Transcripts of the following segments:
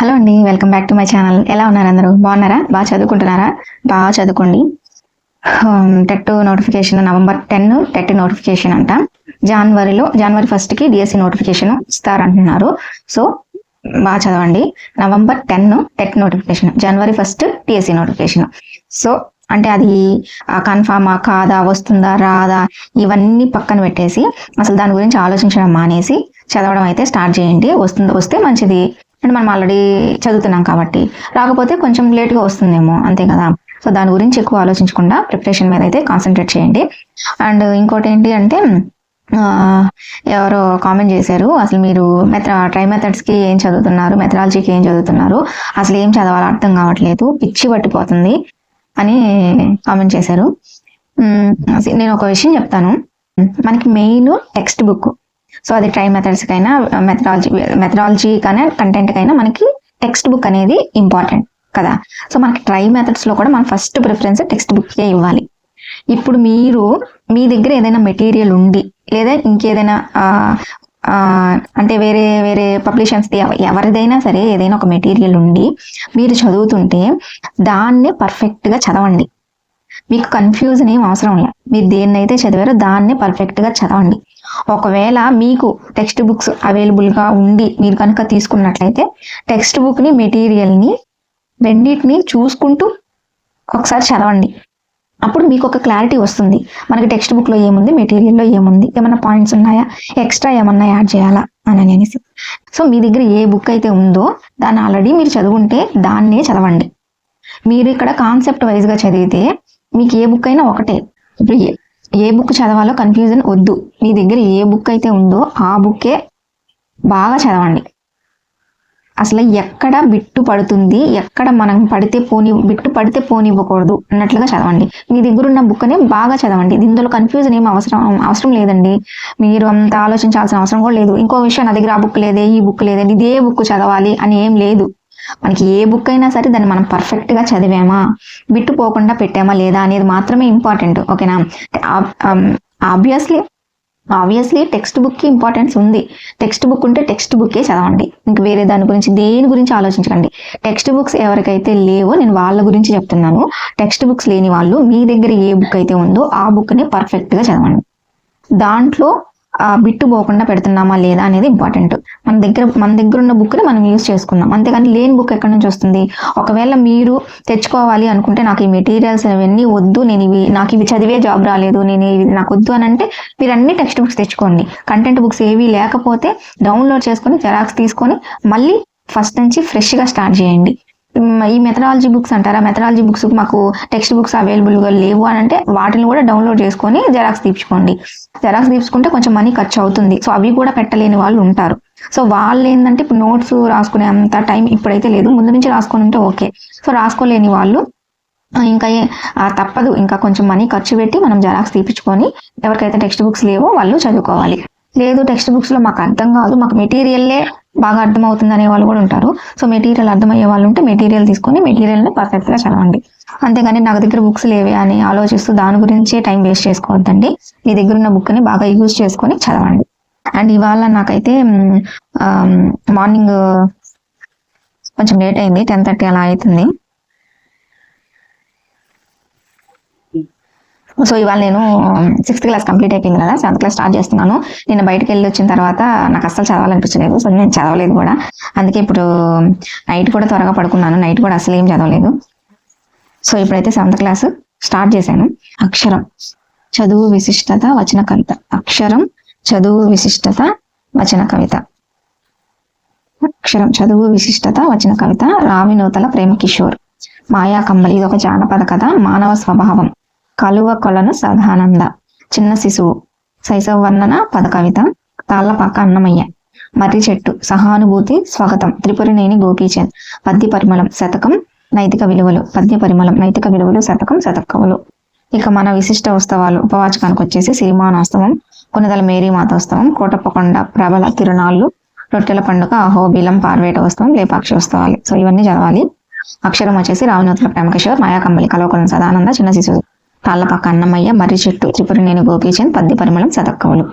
Hello అండి, welcome back to my channel. ఎలా ఉన్నారు అందరూ? బాగున్నారా? బాగా చదువుకుంటున్నారా? బాగా చదువుకోండి. TET notification November 10 TET notification అంట. జనవరి 1కి డిఎస్సి నోటిఫికేషన్ ఇస్తారంటున్నారు. సో బాగా చదవండి. November 10 TET notification, January 1 DSC notification. So అంటే అది కన్ఫామా కాదా, వస్తుందా రాదా, ఇవన్నీ పక్కన పెట్టేసి అసలు దాని గురించి ఆలోచించడం మానేసి చదవడం అయితే స్టార్ట్ చేయండి. వస్తే మంచిది. అంటే మనం ఆల్రెడీ చదువుతున్నాం కాబట్టి, రాకపోతే కొంచెం లేట్గా వస్తుందేమో, అంతే కదా. సో దాని గురించి ఎక్కువ ఆలోచించకుండా ప్రిపరేషన్ మీద అయితే కాన్సన్ట్రేట్ చేయండి. అండ్ ఇంకోటి ఏంటి అంటే, ఎవరో కామెంట్ చేశారు, అసలు మీరు ట్రై మెథడ్స్కి ఏం చదువుతున్నారు, మెథడాలజీకి ఏం చదువుతున్నారు, అసలు ఏం చదవాలో అర్థం కావట్లేదు, పిచ్చి పట్టిపోతుంది అని కామెంట్ చేశారు. నేను ఒక విషయం చెప్తాను. మనకి మెయిన్ టెక్స్ట్ బుక్. సో అది ట్రై మెథడ్స్కైనా మెథడాలజీకైనా కంటెంట్కైనా మనకి టెక్స్ట్ బుక్ అనేది ఇంపార్టెంట్ కదా. సో మనకి ట్రై మెథడ్స్లో కూడా మనం ఫస్ట్ ప్రిఫరెన్స్ టెక్స్ట్ బుక్కే ఇవ్వాలి. ఇప్పుడు మీ దగ్గర ఏదైనా మెటీరియల్ ఉండి, లేదా ఇంకేదైనా అంటే వేరే వేరే పబ్లిషన్స్ది ఎవరిదైనా సరే ఏదైనా ఒక మెటీరియల్ ఉండి మీరు చదువుతుంటే దాన్నే పర్ఫెక్ట్గా చదవండి. మీకు కన్ఫ్యూజన్ ఏం అవసరం లేదు. మీరు దేన్నైతే చదివారో దాన్నే పర్ఫెక్ట్గా చదవండి. ఒకవేళ మీకు టెక్స్ట్ బుక్స్ అవైలబుల్గా ఉండి మీరు కనుక తీసుకున్నట్లయితే టెక్స్ట్ బుక్ని మెటీరియల్ని రెండింటిని చూసుకుంటూ ఒకసారి చదవండి. అప్పుడు మీకు ఒక క్లారిటీ వస్తుంది, మనకి టెక్స్ట్ బుక్లో ఏముంది, మెటీరియల్లో ఏముంది, ఏమైనా పాయింట్స్ ఉన్నాయా, ఎక్స్ట్రా ఏమన్నా యాడ్ చేయాలా అని అనేసి. సో మీ దగ్గర ఏ బుక్ అయితే ఉందో దాన్ని ఆల్రెడీ మీరు చదువుంటే దాన్నే చదవండి. మీరు ఇక్కడ కాన్సెప్ట్ వైజ్గా చదివితే మీకు ఏ బుక్ అయినా ఒకటే. ఇప్పుడు ఏ బుక్ చదవాలో కన్ఫ్యూజన్ వద్దు. మీ దగ్గర ఏ బుక్ అయితే ఉందో ఆ బుక్కే బాగా చదవండి. అసలు ఎక్కడ బిట్టు పడుతుంది, ఎక్కడ మనం బిట్టు పడితే పోనివ్వకూడదు అన్నట్లుగా చదవండి. మీ దగ్గర ఉన్న బుక్నే బాగా చదవండి. ఇందులో కన్ఫ్యూజన్ ఏం అవసరం లేదండి. మీరు అంత ఆలోచించాల్సిన అవసరం కూడా లేదు. ఇంకో విషయం, నా దగ్గర ఆ బుక్ లేదే, ఈ బుక్ లేదే, ఇదే బుక్ చదవాలి అని ఏం లేదు. మనకి ఏ బుక్ అయినా సరే దాన్ని మనం పర్ఫెక్ట్గా చదివామా, బిట్టు పోకుండా పెట్టామా లేదా అనేది మాత్రమే ఇంపార్టెంట్. ఓకేనా. ఆబ్వియస్లీ టెక్స్ట్ బుక్కి ఇంపార్టెన్స్ ఉంది. టెక్స్ట్ బుక్ ఉంటే టెక్స్ట్ బుక్కే చదవండి. ఇంక వేరే దేని గురించి ఆలోచించకండి. టెక్స్ట్ బుక్స్ ఎవరికైతే లేవో నేను వాళ్ళ గురించి చెప్తున్నాను. టెక్స్ట్ బుక్స్ లేని వాళ్ళు మీ దగ్గర ఏ బుక్ అయితే ఉందో ఆ బుక్ని పర్ఫెక్ట్గా చదవండి. దాంట్లో బిట్టు పోకుండా పెడుతున్నామా లేదా అనేది ఇంపార్టెంట్. మన దగ్గర ఉన్న బుక్ని మనం యూజ్ చేసుకుందాం, అంతేగాని లేని బుక్ ఎక్కడి నుంచి వస్తుంది. ఒకవేళ మీరు తెచ్చుకోవాలి అనుకుంటే, నాకు ఈ మెటీరియల్స్ అవన్నీ వద్దు, నాకు ఇవి చదివే జాబ్ రాలేదు, నాకు వద్దు అని అంటే మీరు అన్ని టెక్స్ట్ బుక్స్ తెచ్చుకోండి. కంటెంట్ బుక్స్ ఏవి లేకపోతే డౌన్లోడ్ చేసుకొని జెరాక్స్ తీసుకొని మళ్ళీ ఫస్ట్ నుంచి ఫ్రెష్గా స్టార్ట్ చేయండి. ఈ మెథడాలజీ బుక్స్ అంటారా, మెథడాలజీ బుక్స్ మాకు టెక్స్ట్ బుక్స్ అవైలబుల్గా లేవు అని అంటే వాటిని కూడా డౌన్లోడ్ చేసుకొని జెరాక్స్ తీసుకోండి. జెరాక్స్ తీసుకుంటే కొంచెం మనీ ఖర్చు అవుతుంది. సో అవి కూడా పెట్టలేని వాళ్ళు ఉంటారు. సో వాళ్ళు ఏంటంటే ఇప్పుడు నోట్స్ రాసుకునే అంత టైం ఇప్పుడైతే లేదు, ముందు నుంచి రాసుకొని ఉంటే ఓకే. సో రాసుకోలేని వాళ్ళు ఇంకా తప్పదు, ఇంకా కొంచెం మనీ ఖర్చు పెట్టి మనం జెరాక్స్ తీపించుకొని ఎవరికైతే టెక్స్ట్ బుక్స్ లేవో వాళ్ళు చదువుకోవాలి. లేదు టెక్స్ట్ బుక్స్లో మాకు అర్థం కాదు, మాకు మెటీరియల్లే బాగా అర్థమవుతుంది అనే వాళ్ళు కూడా ఉంటారు. సో మెటీరియల్ అర్థమయ్యే వాళ్ళు ఉంటే మెటీరియల్ తీసుకొని మెటీరియల్ని పర్ఫెక్ట్గా చదవండి. అంతేగాని నాకు దగ్గర బుక్స్ లేవే అని ఆలోచిస్తూ దాని గురించే టైం వేస్ట్ చేసుకోవద్దండి. మీ దగ్గర ఉన్న బుక్ని బాగా యూజ్ చేసుకొని చదవండి. అండ్ ఇవాళ నాకైతే మార్నింగ్ కొంచెం లేట్ అయింది, 10:30 అలా అవుతుంది. సో ఇవాళ నేను 6th క్లాస్ కంప్లీట్ అయిపోయింది కదా, 7th క్లాస్ స్టార్ట్ చేస్తున్నాను. నేను బయటకు వెళ్ళి వచ్చిన తర్వాత నాకు అస్సలు చదవాలనిపించలేదు. సో నేను చదవలేదు కూడా. అందుకే ఇప్పుడు నైట్ కూడా త్వరగా పడుకున్నాను. నైట్ కూడా అసలు ఏం చదవలేదు. సో ఇప్పుడైతే 7th క్లాస్ స్టార్ట్ చేశాను. అక్షరం చదువు విశిష్టత వచన కవిత. అక్షరం చదువు విశిష్టత వచన కవిత. అక్షరం చదువు విశిష్టత వచన కవిత. రావినూతల ప్రేమ కిషోర్. మాయా కమ్మలి. ఇది ఒక జానపద కథ. మానవ స్వభావం. కలువ కొలను సదానంద. చిన్న శిశువు. శైశవ వర్ణన పద కవిత. తాళ్లపాక అన్నమయ్య. మర్రి చెట్టు. సహానుభూతి స్వాగతం. త్రిపురనేని గోపీచంద్. పద్య పరిమళం. శతకం నైతిక విలువలు. పద్య పరిమళం నైతిక విలువలు. శతకం శతకవులు. ఇక మన విశిష్ట ఉత్సవాలు ఉపవాచకానికి వచ్చేసి సిరిమానోత్సవం, కొనిదల మేరీమాతోత్సవం, కోటప్పకొండ ప్రబల తిరునాళ్ళు, రొట్టెల పండుగ, అహోబిలం పార్వేట ఉత్సవం, లేపాక్షి ఉత్సవాలు. సో ఇవన్నీ చదవాలి. అక్షరం వచ్చేసి రావినూతల ప్రేమ కిషోర్, మాయాకంబలి, కలవకొలను సదానంద, చిన్న శిశువు, తాళ్లపాక అన్నమయ్య, మర్రి చెట్టు, త్రిపురనేని గోపీచంద్, పద్య పరిమళం, శతకవులు.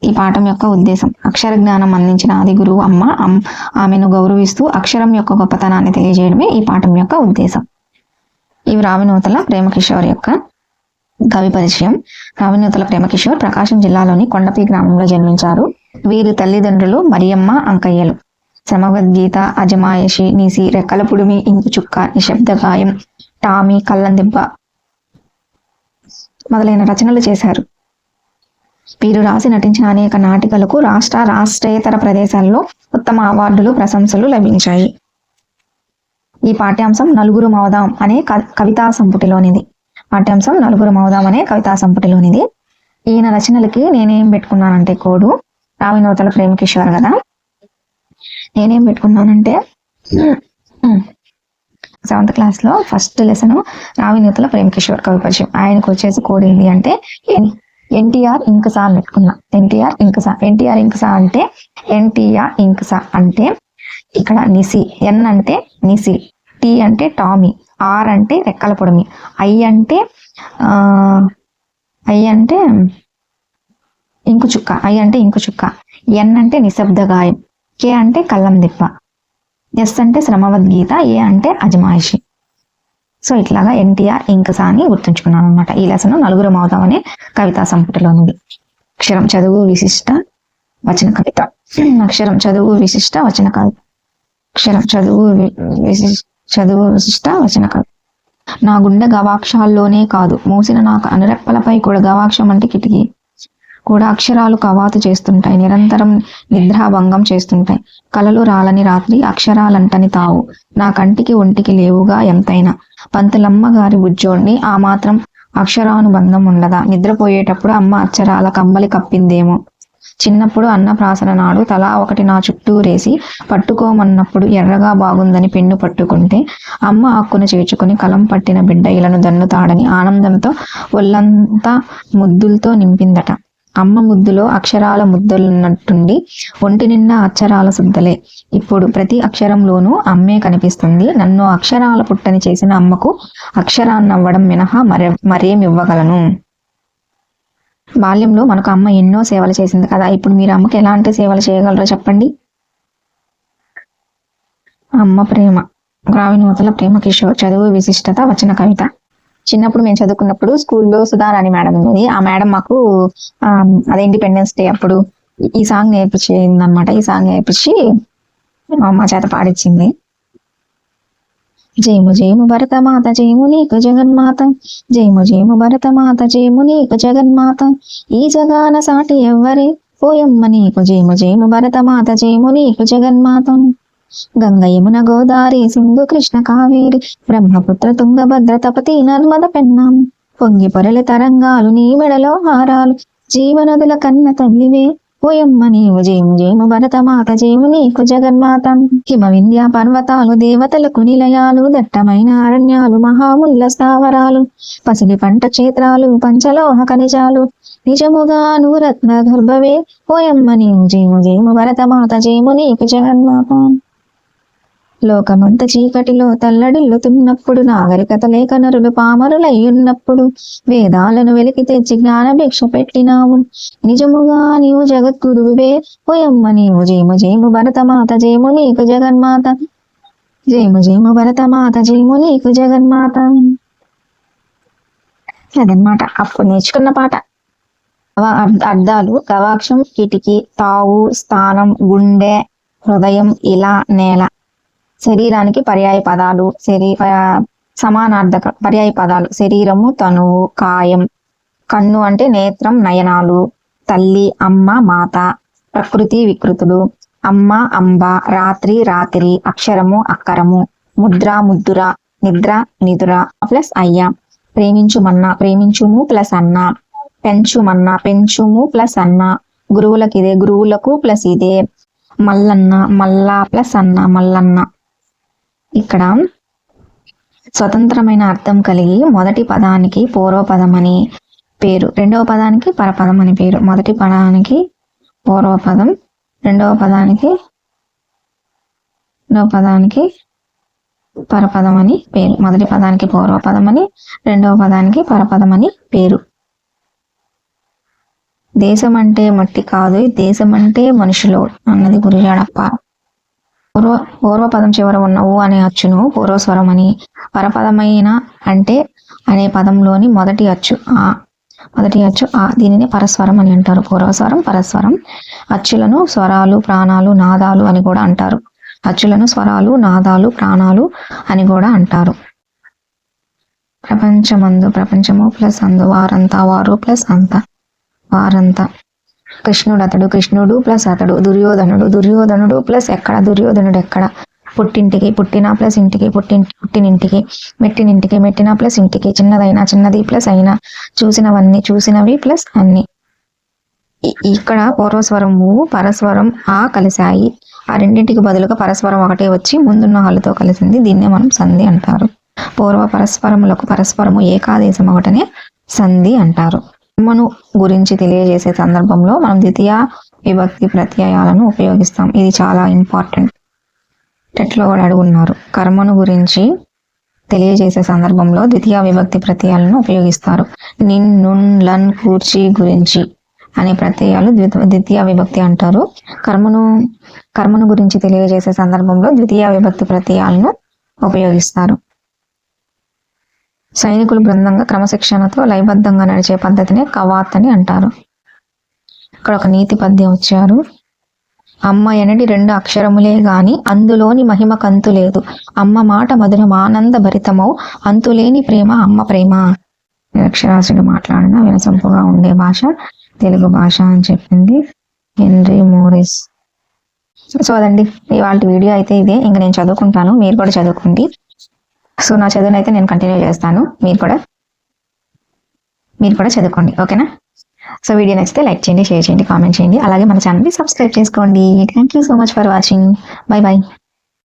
ఈ పాఠం యొక్క ఉద్దేశం అక్షర జ్ఞానం అందించిన ఆది గురువు అమ్మ ఆమెను గౌరవిస్తూ అక్షరం యొక్క గొప్పతనాన్ని తెలియజేయడమే ఈ పాఠం యొక్క ఉద్దేశం. ఇవి రావినూతల ప్రేమకిషోర్ యొక్క కవి పరిచయం. రావినూతల ప్రేమకిషోర్ ప్రకాశం జిల్లాలోని కొండపి గ్రామంలో జన్మించారు. వీరి తల్లిదండ్రులు మరియమ్మ, అంకయ్యలు. శ్రమవద్గీత, అజమాయషి, నీసి, రెక్కల పుడిమి, ఇంకు చుక్క, నిశ్శబ్ద గాయం, టామీ, కళ్ళందిబ్బ మొదలైన రచనలు చేశారు. వీరు రాసి నటించిన అనేక నాటికలకు రాష్ట్రేతర ప్రదేశాల్లో ఉత్తమ అవార్డులు, ప్రశంసలు లభించాయి. ఈ పాఠ్యాంశం నలుగురు మౌదాం అనే కవితా సంపుటిలోనిది. ఈయన రచనలకి నేనేం పెట్టుకున్నానంటే కోడు రావినూతల ప్రేమకిషోర్ కదా. నేనేం పెట్టుకున్నానంటే 7th క్లాస్లో ఫస్ట్ లెసన్ రావినూతల ప్రేమకిషోర్ కవి పరిచయం. ఆయనకు వచ్చేసి కోడ్ ఏంటి అంటే ఎన్టీఆర్ ఇంకసా అని పెట్టుకున్నా. ఎన్టీఆర్ ఇంకసా అంటే ఇక్కడ నిసి, ఎన్ అంటే నిసి, టీ అంటే టామీ, ఆర్ అంటే రెక్కల పొడిమి, ఐ అంటే ఇంకు చుక్క, ఎన్ అంటే నిశ్శబ్ద గాయం, కే అంటే కళ్ళం దిప్ప, ఎస్ అంటే శ్రమవద్గీత, ఏ అంటే అజమాయిషి. సో ఇట్లాగా ఎన్టీఆర్ ఇంకసా అని గుర్తుంచుకున్నాను అనమాట. ఈ లెసన్ నలుగురు మౌదాం అనే కవితా సంపుటిలోనిది. అక్షరం చదువు విశిష్ట వచన కవిత. నా గుండె గవాక్షాల్లోనే కాదు, మూసిన నాకు అనురెప్పలపై కూడా గవాక్షం అంటే కిటికీ కూడా అక్షరాలు కవాతు చేస్తుంటాయి, నిరంతరం నిద్రాభంగం చేస్తుంటాయి. కలలు రాలని రాత్రి అక్షరాలంటని తావు, నా కంటికి ఒంటికి లేవుగా ఎంతైనా. పంతులమ్మ గారి బుజ్జోడిని ఆ మాత్రం అక్షరానుబంధం ఉండదా? నిద్రపోయేటప్పుడు అమ్మ అక్షరాల కంబలి కప్పిందేమో. చిన్నప్పుడు అన్నప్రాసన నాడు తలా ఒకటి నా చుట్టూరేసి పట్టుకోమన్నప్పుడు ఎర్రగా బాగుందని పెన్ను పట్టుకుంటే అమ్మ హక్కును చేర్చుకుని కలం పట్టిన బిడ్డ ఇలను దన్నుతాడని ఆనందంతో ఒళ్ళంతా ముద్దులతో నింపిందట. అమ్మ ముద్దులో అక్షరాల ముద్దలున్నట్టుండి ఒంటి నిండా అక్షరాల శుద్ధలే. ఇప్పుడు ప్రతి అక్షరంలోనూ అమ్మే కనిపిస్తుంది. నన్ను అక్షరాల పుట్టని చేసిన అమ్మకు అక్షరాన్నవ్వడం మినహా మరేమివ్వగలను. బాల్యంలో మనకు అమ్మ ఎన్నో సేవలు చేసింది కదా. ఇప్పుడు మీరు అమ్మకి ఎలాంటి సేవలు చేయగలరో చెప్పండి. అమ్మ ప్రేమ. రావినూతల ప్రేమకిషోర్. చదువు విశిష్టత వచన కవిత. చిన్నప్పుడు మేము చదువుకున్నప్పుడు స్కూల్లో సుధారాణి మేడం ఉంది. ఆ మేడం మాకు అదే ఇండిపెండెన్స్ డే అప్పుడు ఈ సాంగ్ నేర్పించింది అనమాట. ఈ సాంగ్ నేర్పించి మా చేత పాడించింది. జయము జయము భరతమాత, జయము నీకు జగన్మాత, జయము జయము భరతమాత, జయము నీకు జగన్మాత, ఈ జగాన సాటి ఎవ్వరే పోయమ్మ నీకు, జయము జయము భరతమాత, జయము నీకు జగన్మాత. గంగ యమున గోదావరి సింధు కృష్ణ కావేరి బ్రహ్మపుత్ర తుంగభద్ర తపతి నర్మద పెన్నాం, పొంగి పొరలి తరంగాలు నీ మెడలో హారాలు, జీవనదుల కన్న తల్లివే పోయమ్మ నీవు, జయము జయము భరతమాత, జయము నీకు జగన్మాత. హిమ వింధ్య పర్వతాలు దేవతలకు నిలయాలు, దట్టమైన అరణ్యాలు మహాముల్ల స్థావరాలు, పసిడి పంట క్షేత్రాలు పంచలోహ ఖనిజాలు, నిజముగా నూరత్న గర్భవే పోయమ్మ నీవు, జయము జయము భరతమాత, జయము నీకు జగన్మాత. లోకమంత చీకటిలో తల్లడిల్లుతున్నప్పుడు, నాగరికత లేక నరులు పామరులయ్యున్నప్పుడు, వేదాలను వెలికి తెచ్చి జ్ఞాన భిక్ష పెట్టినావు, నిజముగా నీవు జగద్గురువే పోయమ్మ నీవు, జయము జయము భరతమాత, జయము నీకు జగన్మాత, జయము జయము భరతమాత, జయము నీకు జగన్మాత. అదనమాట అప్పుడు నేర్చుకున్న పాట. అర్థాలు: గవాక్షం కిటికీ, తావు స్థానం, గుండె, హృదయం, ఇలా, నేల. శరీరానికి పర్యాయ పదాలు, సమానార్థక పర్యాయ పదాలు: శరీరము, తనువు, కాయం. కన్ను అంటే నేత్రం, నయనాలు. తల్లి, అమ్మ, మాత. ప్రకృతి, వికృతులు. అమ్మ, అంబ. రాత్రి, రాత్రి. అక్షరము, అక్కరము. ముద్ర, ముద్దుర. నిద్ర, నిదుర ప్లస్ అయ్య. ప్రేమించుమన్నా, ప్రేమించుము ప్లస్ అన్న. పెంచుమన్నా, పెంచుము ప్లస్ అన్న. గురువులకు ఇదే, గురువులకు ప్లస్ ఇదే. మల్లన్న, మల్లా ప్లస్ అన్న, మల్లన్న. ఇక్కడ స్వతంత్రమైన అర్థం కలిగి మొదటి పదానికి పూర్వపదం అని పేరు, రెండవ పదానికి పరపదం అని పేరు. మొదటి పదానికి పూర్వపదం, రెండవ పదానికి పరపదం అని పేరు. మొదటి పదానికి పూర్వపదం అని, రెండవ పదానికి పరపదం అని పేరు. దేశం అంటే మట్టి కాదు, దేశం అంటే మనుషులు అన్నది గురజాడప్ప. పూర్వపదం చివర ఉన్న ఊ అనే అచ్చును పూర్వస్వరం అని, పరపదమైన అంటే అనే పదంలోని మొదటి అచ్చు ఆ దీనిని పరస్వరం అని అంటారు. పూర్వస్వరం, పరస్వరం. అచ్చులను స్వరాలు, ప్రాణాలు, నాదాలు అని కూడా అంటారు. అచ్చులను స్వరాలు, నాదాలు, ప్రాణాలు అని కూడా అంటారు. ప్రపంచమందు, ప్రపంచము ప్లస్ అందు, వారంతా, వారు ప్లస్ అంత, వారంతా. కృష్ణుడు అతడు, కృష్ణుడు ప్లస్ అతడు. దుర్యోధనుడు, దుర్యోధనుడు ప్లస్ ఎక్కడ, దుర్యోధనుడు ఎక్కడ. పుట్టింటికి, పుట్టిన ప్లస్ ఇంటికి, పుట్టినింటికి. మెట్టినింటికి, మెట్టిన ప్లస్ ఇంటికి. చిన్నదైనా, చిన్నది ప్లస్ అయినా. చూసినవన్నీ, చూసినవి ప్లస్ అన్ని. ఇక్కడ పూర్వస్వరం ఊ, పరస్వరం ఆ కలిశాయి. ఆ రెండింటికి బదులుగా పరస్వరం ఒకటే వచ్చి ముందున్న హాలుతో కలిసింది. దీన్నే మనం సంధి అంటారు. పూర్వ పరస్పరములకు పరస్పరము ఏకాదేశం ఒకటనే సంధి అంటారు. కర్మను గురించి తెలియజేసే సందర్భంలో మనం ద్వితీయ విభక్తి ప్రత్యయాలను ఉపయోగిస్తాం. ఇది చాలా ఇంపార్టెంట్. టెట్లో కూడా అడుగున్నారు. కర్మను గురించి తెలియజేసే సందర్భంలో ద్వితీయ విభక్తి ప్రత్యయాలను ఉపయోగిస్తారు. నిన్, నున్, లన్, కూర్చి, గురించి అనే ప్రత్యయాలు ద్వితీయ విభక్తి అంటారు. కర్మను గురించి తెలియజేసే సందర్భంలో ద్వితీయ విభక్తి ప్రత్యయాలను ఉపయోగిస్తారు. సైనికులు బృందంగా క్రమశిక్షణతో లయబద్ధంగా నడిచే పద్ధతిని కవాత్ అని అంటారు. ఇక్కడ ఒక నీతి పద్యం వచ్చారు. అమ్మ ఎనడి 2 అక్షరములే గాని అందులోని మహిమ కంతు లేదు. అమ్మ మాట మధురం ఆనంద భరితమౌ అంతులేని ప్రేమ అమ్మ ప్రేమ. అక్షరాస్యుడు మాట్లాడిన వినసొంపుగా ఉండే భాష తెలుగు భాష అని చెప్పింది హెన్రీ మోరిస్. సో అదండి ఇవాళ వీడియో అయితే ఇదే. ఇంకా నేను చదువుకుంటాను, మీరు కూడా చదువుకోండి. సో నా చదువును అయితే నేను కంటిన్యూ చేస్తాను, మీరు కూడా చదువుకోండి, ఓకేనా? సో వీడియో నచ్చితే లైక్ చేయండి, షేర్ చేయండి, కామెంట్ చేయండి. అలాగే మన ఛానల్ని సబ్స్క్రైబ్ చేసుకోండి. Thank you so much for watching. Bye bye.